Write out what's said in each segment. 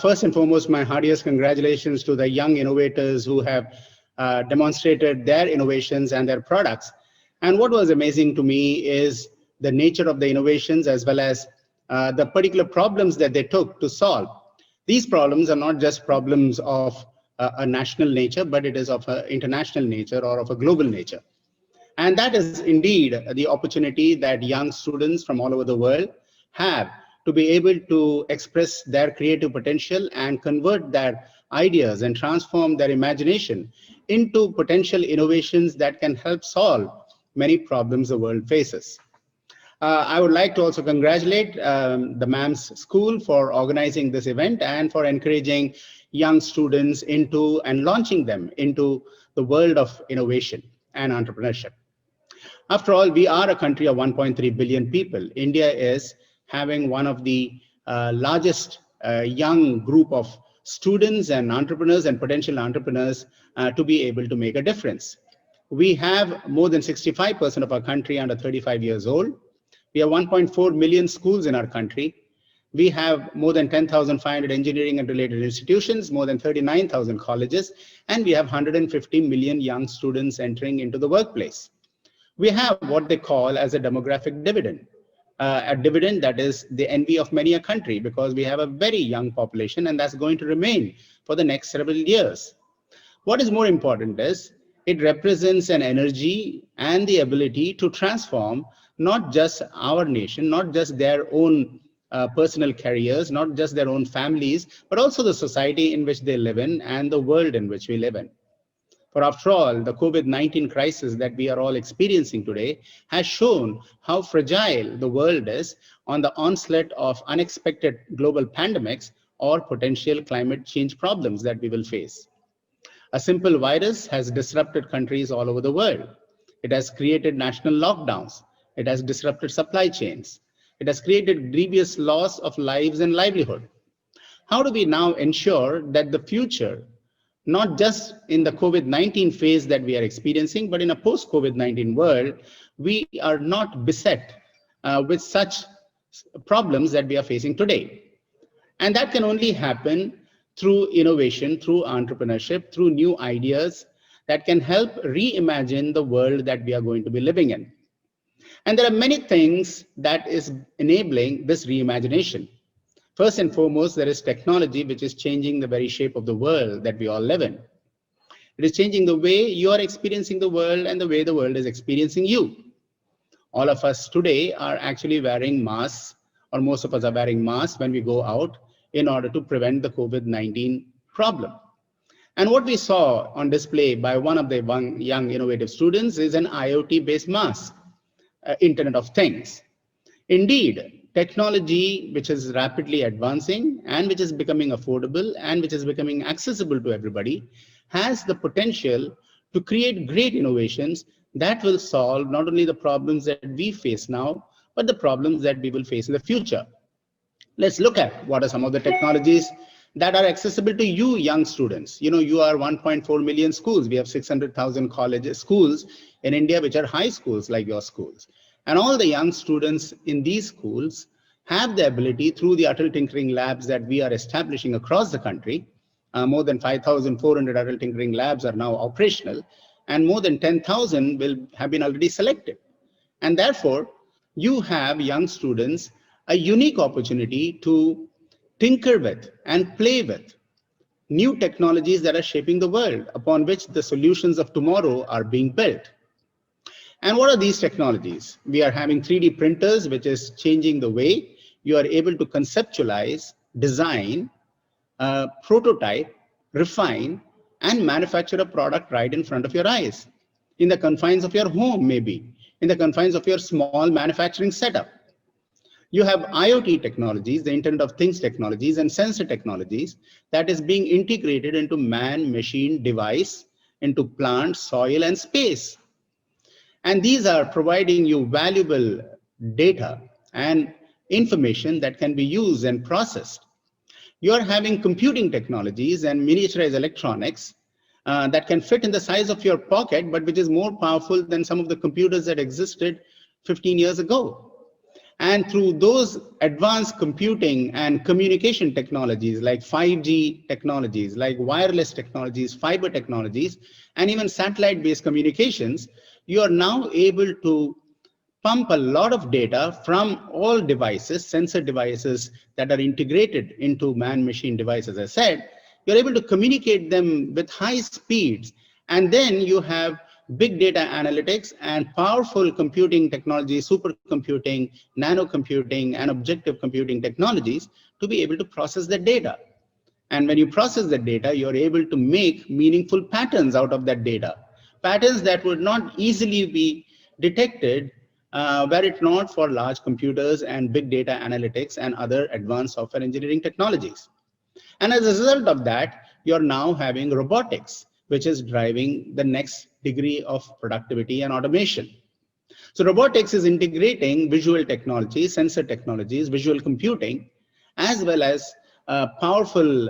First and foremost, my heartiest congratulations to the young innovators who have demonstrated their innovations and their products. And what was amazing to me is the nature of the innovations as well as the particular problems that they took to solve. These problems are not just problems of a national nature, but it is of an international nature or of a global nature. And that is indeed the opportunity that young students from all over the world have to be able to express their creative potential and convert their ideas and transform their imagination into potential innovations that can help solve many problems the world faces. I would like to also congratulate the MAMS School for organizing this event and for encouraging young students into and launching them into the world of innovation and entrepreneurship. After all, we are a country of 1.3 billion people. India is having one of the largest young group of students and entrepreneurs and potential entrepreneurs to be able to make a difference. We have more than 65% of our country under 35 years old. We have 1.4 million schools in our country. We have more than 10,500 engineering and related institutions, more than 39,000 colleges, and we have 150 million young students entering into the workplace. We have what they call as a demographic dividend, a dividend that is the envy of many a country because we have a very young population and that's going to remain for the next several years. What is more important is it represents an energy and the ability to transform not just our nation, not just their own personal careers, not just their own families, but also the society in which they live in and the world in which we live in. For after all, the COVID-19 crisis that we are all experiencing today has shown how fragile the world is on the onslaught of unexpected global pandemics or potential climate change problems that we will face. A simple virus has disrupted countries all over the world. It has created national lockdowns. It has disrupted supply chains. It has created grievous loss of lives and livelihood. How do we now ensure that the future, not just in the COVID-19 phase that we are experiencing, but in a post-COVID-19 world, we are not beset with such problems that we are facing today? And that can only happen through innovation, through entrepreneurship, through new ideas that can help reimagine the world that we are going to be living in. And there are many things that is enabling this reimagination. First and foremost, there is technology, which is changing the very shape of the world that we all live in. It is changing the way you are experiencing the world and the way the world is experiencing you. All of us today are actually wearing masks, or most of us are wearing masks when we go out in order to prevent the COVID-19 problem. And what we saw on display by one of the young innovative students is an IoT-based mask, Internet of Things. Indeed, technology which is rapidly advancing and which is becoming affordable and which is becoming accessible to everybody has the potential to create great innovations that will solve not only the problems that we face now, but the problems that we will face in the future. Let's look at what are some of the technologies that are accessible to you young students. You know, you are 1.4 million schools. We have 600,000 colleges, schools in India, which are high schools like your schools. And all the young students in these schools have the ability through the Atal Tinkering Labs that we are establishing across the country. More than 5,400 Atal Tinkering Labs are now operational, and more than 10,000 will have been already selected. And therefore, you have young students a unique opportunity to tinker with and play with new technologies that are shaping the world upon which the solutions of tomorrow are being built. And what are these technologies? We are having 3D printers, which is changing the way you are able to conceptualize, design, prototype, refine, and manufacture a product right in front of your eyes, in the confines of your home, maybe, in the confines of your small manufacturing setup. You have IoT technologies, the Internet of Things technologies, and sensor technologies that is being integrated into man-machine device, into plant, soil, and space. And these are providing you valuable data and information that can be used and processed. You are having computing technologies and miniaturized electronics that can fit in the size of your pocket, but which is more powerful than some of the computers that existed 15 years ago. And through those advanced computing and communication technologies like 5G technologies, like wireless technologies, fiber technologies, and even satellite-based communications, you are now able to pump a lot of data from all devices, sensor devices that are integrated into man-machine devices. As I said, you're able to communicate them with high speeds, and then you have big data analytics and powerful computing technology, supercomputing, nano computing, and objective computing technologies to be able to process the data. And when you process the data, you're able to make meaningful patterns out of that data, patterns that would not easily be detected were it not for large computers and big data analytics and other advanced software engineering technologies. And as a result of that, you're now having robotics, which is driving the next degree of productivity and automation. So robotics is integrating visual technologies, sensor technologies, visual computing, as well as powerful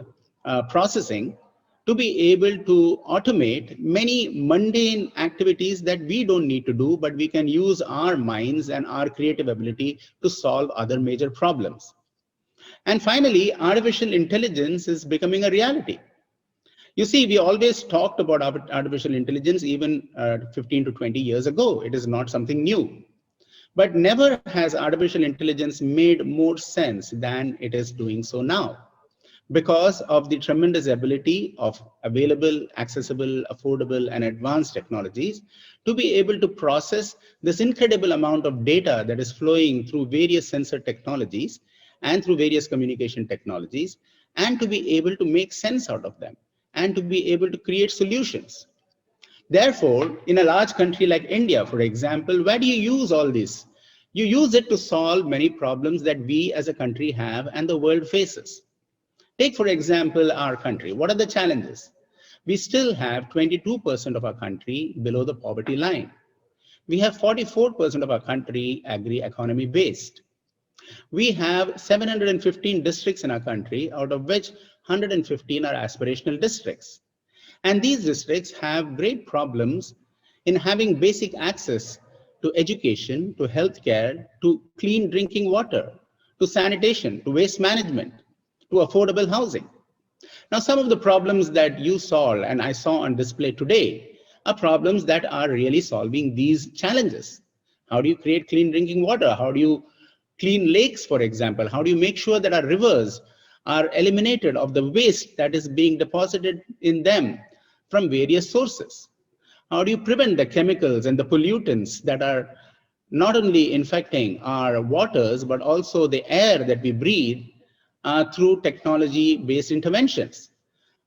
processing to be able to automate many mundane activities that we don't need to do, but we can use our minds and our creative ability to solve other major problems. And finally, artificial intelligence is becoming a reality. You see, we always talked about artificial intelligence even 15 to 20 years ago. It is not something new. But never has artificial intelligence made more sense than it is doing so now, because of the tremendous ability of available, accessible, affordable, and advanced technologies to be able to process this incredible amount of data that is flowing through various sensor technologies and through various communication technologies, and to be able to make sense out of them and to be able to create solutions. Therefore, in a large country like India, for example, where do you use all this? You use it to solve many problems that we as a country have and the world faces. Take, for example, our country. What are the challenges? We still have 22% of our country below the poverty line. We have 44% of our country agri-economy based. We have 715 districts in our country, out of which 115 are aspirational districts. And these districts have great problems in having basic access to education, to healthcare, to clean drinking water, to sanitation, to waste management, to affordable housing. Now, some of the problems that you saw and I saw on display today are problems that are really solving these challenges. How do you create clean drinking water? How do you clean lakes, for example? How do you make sure that our rivers are eliminated of the waste that is being deposited in them from various sources? How do you prevent the chemicals and the pollutants that are not only infecting our waters, but also the air that we breathe through technology-based interventions?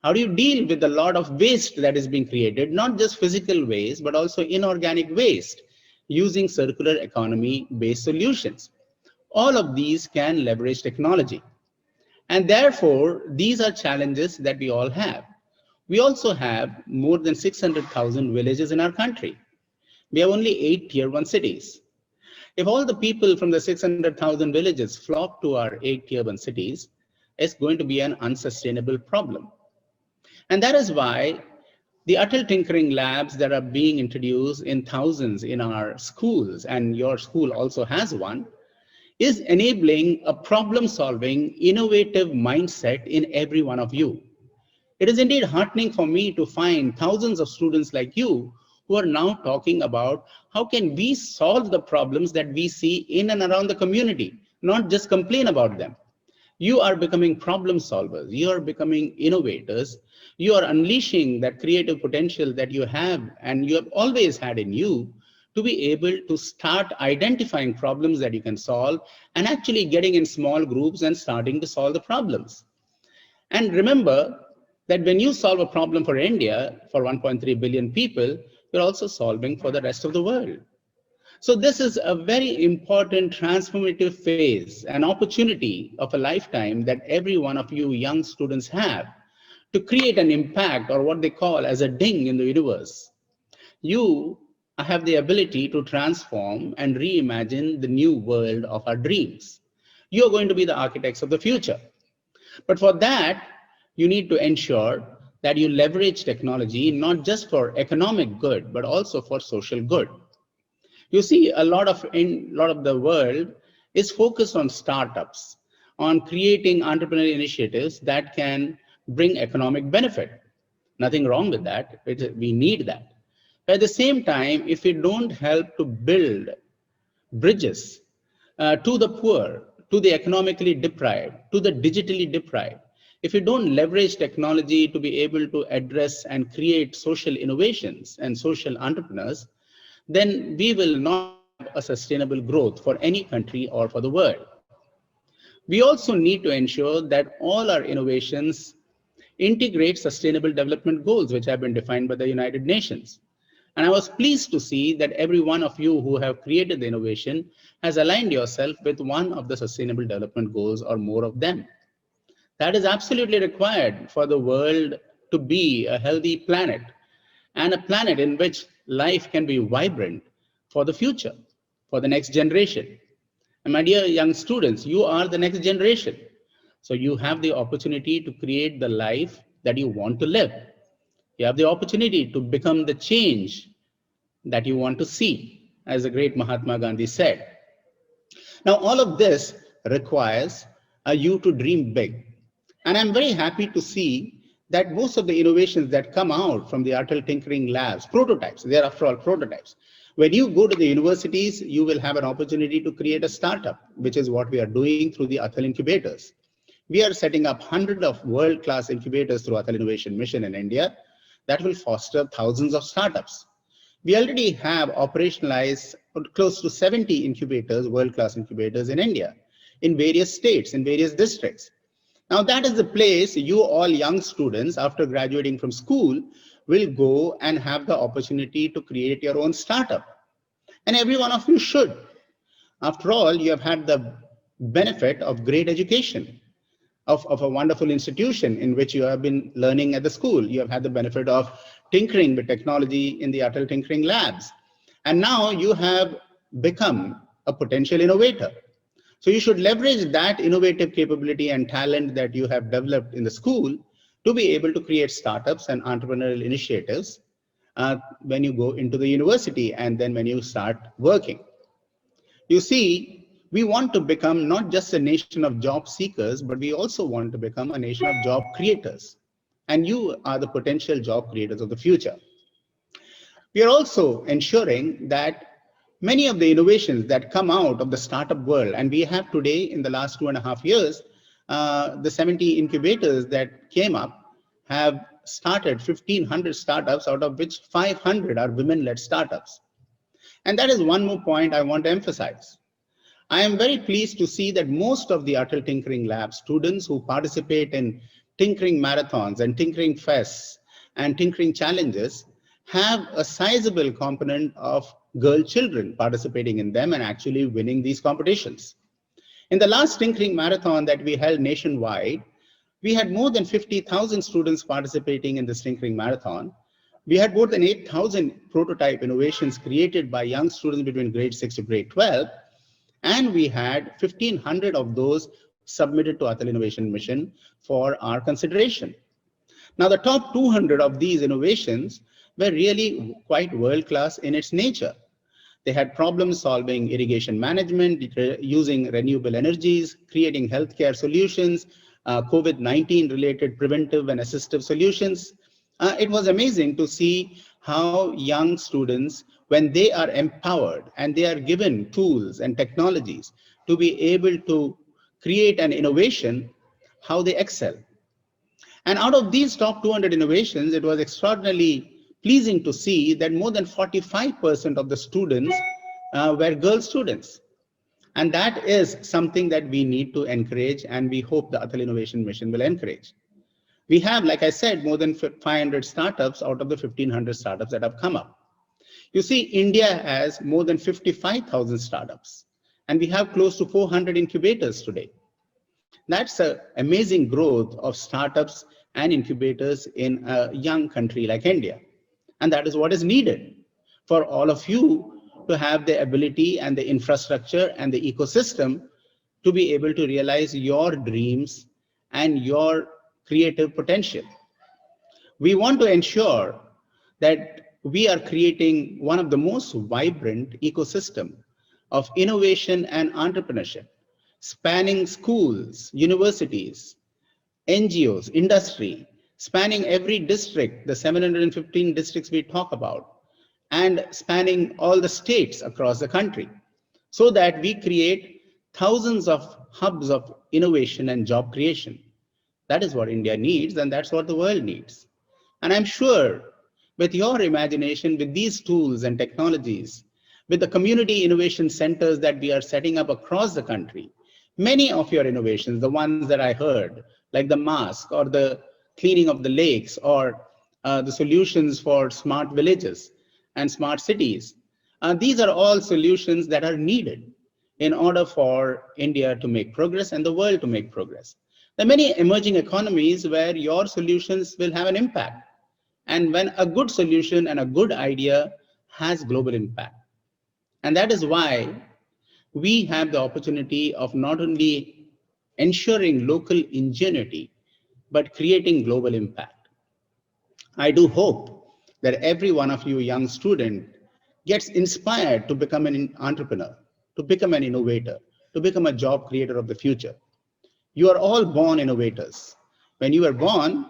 How do you deal with a lot of waste that is being created, not just physical waste, but also inorganic waste, using circular economy-based solutions? All of these can leverage technology. And therefore, these are challenges that we all have. We also have more than 600,000 villages in our country. We have only 8 tier 1 cities. If all the people from the 600,000 villages flock to our 8 tier 1 cities, it's going to be an unsustainable problem. And that is why the Atal Tinkering Labs that are being introduced in thousands in our schools, and your school also has one, is enabling a problem-solving, innovative mindset in every one of you. It is indeed heartening for me to find thousands of students like you who are now talking about how can we solve the problems that we see in and around the community, not just complain about them. You are becoming problem solvers, you are becoming innovators, you are unleashing that creative potential that you have and you have always had in you to be able to start identifying problems that you can solve and actually getting in small groups and starting to solve the problems. And remember that when you solve a problem for India, for 1.3 billion people, you're also solving for the rest of the world. So this is a very important transformative phase, an opportunity of a lifetime that every one of you young students have to create an impact, or what they call as a ding in the universe. You have the ability to transform and reimagine the new world of our dreams. You're going to be the architects of the future. But for that, you need to ensure that you leverage technology not just for economic good, but also for social good. You see, a lot of the world is focused on startups, on creating entrepreneurial initiatives that can bring economic benefit. Nothing wrong with that. We need that. But at the same time, if we don't help to build bridges to the poor, to the economically deprived, to the digitally deprived, if we don't leverage technology to be able to address and create social innovations and social entrepreneurs, then we will not have a sustainable growth for any country or for the world. We also need to ensure that all our innovations integrate sustainable development goals, which have been defined by the United Nations. And I was pleased to see that every one of you who have created the innovation has aligned yourself with one of the sustainable development goals or more of them. That is absolutely required for the world to be a healthy planet, and a planet in which life can be vibrant for the future, for the next generation. And my dear young students, you are the next generation. So you have the opportunity to create the life that you want to live. You have the opportunity to become the change that you want to see, as the great Mahatma Gandhi said. Now, all of this requires you to dream big. And I'm very happy to see that most of the innovations that come out from the Atal Tinkering Labs, prototypes, they're after all prototypes. When you go to the universities, you will have an opportunity to create a startup, which is what we are doing through the Atal incubators. We are setting up hundreds of world-class incubators through Atal Innovation Mission in India that will foster thousands of startups. We already have operationalized close to 70 incubators, world-class incubators in India, in various states, in various districts. Now that is the place you all young students, after graduating from school, will go and have the opportunity to create your own startup. And every one of you should. After all, you have had the benefit of great education, of a wonderful institution in which you have been learning at the school. You have had the benefit of tinkering with technology in the Atal Tinkering Labs. And now you have become a potential innovator. So you should leverage that innovative capability and talent that you have developed in the school to be able to create startups and entrepreneurial initiatives when you go into the university and then when you start working. You see, we want to become not just a nation of job seekers, but we also want to become a nation of job creators. And you are the potential job creators of the future. We are also ensuring that many of the innovations that come out of the startup world, and we have today in the last 2.5 years, the 70 incubators that came up have started 1,500 startups, out of which 500 are women-led startups. And that is one more point I want to emphasize. I am very pleased to see that most of the Atal Tinkering Lab students who participate in tinkering marathons and tinkering fests and tinkering challenges have a sizable component of girl children participating in them and actually winning these competitions. In the last tinkering marathon that we held nationwide, we had more than 50,000 students participating in this tinkering marathon. We had more than 8,000 prototype innovations created by young students between grade 6 to grade 12. And we had 1,500 of those submitted to Atal Innovation Mission for our consideration. Now, the top 200 of these innovations were really quite world-class in its nature. They had problem-solving irrigation management, using renewable energies, creating healthcare solutions, COVID-19 related preventive and assistive solutions. It was amazing to see how young students, when they are empowered and they are given tools and technologies to be able to create an innovation, how they excel. And out of these top 200 innovations, it was extraordinarily pleasing to see that more than 45% of the students were girl students. And that is something that we need to encourage, and we hope the Atal Innovation Mission will encourage. We have, like I said, more than 500 startups out of the 1,500 startups that have come up. You see, India has more than 55,000 startups, and we have close to 400 incubators today. That's an amazing growth of startups and incubators in a young country like India. And that is what is needed for all of you to have the ability and the infrastructure and the ecosystem to be able to realize your dreams and your creative potential. We want to ensure that we are creating one of the most vibrant ecosystem of innovation and entrepreneurship, spanning schools, universities, NGOs, industry, spanning every district, the 715 districts we talk about, and spanning all the states across the country, so that we create thousands of hubs of innovation and job creation. That is what India needs, and that's what the world needs. And I'm sure with your imagination, with these tools and technologies, with the community innovation centers that we are setting up across the country, many of your innovations, the ones that I heard, like the mask or the cleaning of the lakes or the solutions for smart villages and smart cities, these are all solutions that are needed in order for India to make progress and the world to make progress. There are many emerging economies where your solutions will have an impact. And when a good solution and a good idea has global impact. And that is why we have the opportunity of not only ensuring local ingenuity, but creating global impact. I do hope that every one of you young student gets inspired to become an entrepreneur, to become an innovator, to become a job creator of the future. You are all born innovators. When you were born,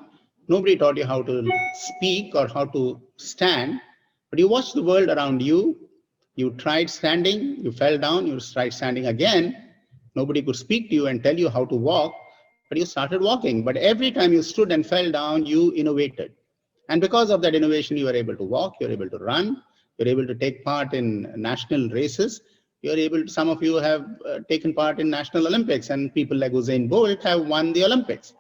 nobody taught you how to speak or how to stand, but you watched the world around you. You tried standing, you fell down, you tried standing again. Nobody could speak to you and tell you how to walk, but you started walking. But every time you stood and fell down, you innovated. And because of that innovation, you were able to walk, you're able to run, you're able to take part in national races. You're able to, some of you have taken part in national Olympics, and people like Usain Bolt have won the Olympics.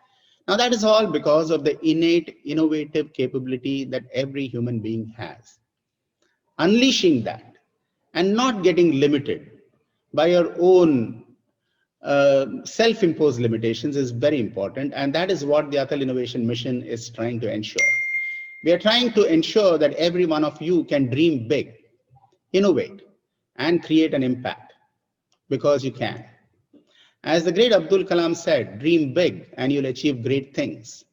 Now that is all because of the innate innovative capability that every human being has. Unleashing that and not getting limited by your own self-imposed limitations is very important. And that is what the Atal Innovation Mission is trying to ensure. We are trying to ensure that every one of you can dream big, innovate, and create an impact, because you can. As the great Abdul Kalam said, dream big and you'll achieve great things.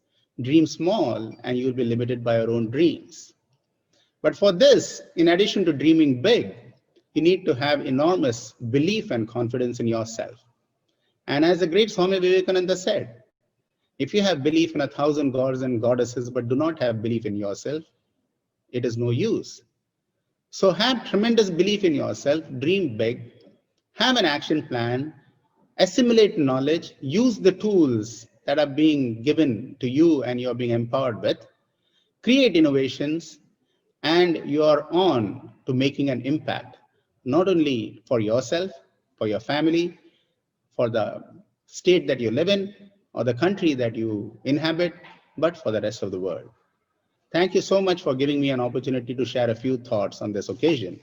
Dream small and you'll be limited by your own dreams. But for this, in addition to dreaming big, you need to have enormous belief and confidence in yourself. And as the great Swami Vivekananda said, if you have belief in 1,000 gods and goddesses but do not have belief in yourself, it is no use. So have tremendous belief in yourself, dream big, have an action plan, assimilate knowledge, use the tools that are being given to you and you're being empowered with, create innovations, and you're on to making an impact, not only for yourself, for your family, for the state that you live in, or the country that you inhabit, but for the rest of the world. Thank you so much for giving me an opportunity to share a few thoughts on this occasion.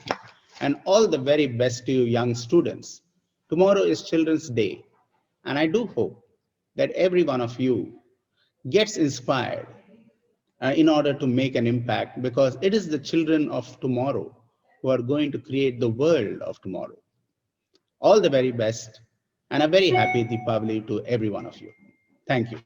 And all the very best to you young students. Tomorrow is Children's Day, and I do hope that every one of you gets inspired in order to make an impact, because it is the children of tomorrow who are going to create the world of tomorrow. All the very best, and a very happy Deepavali to every one of you. Thank you.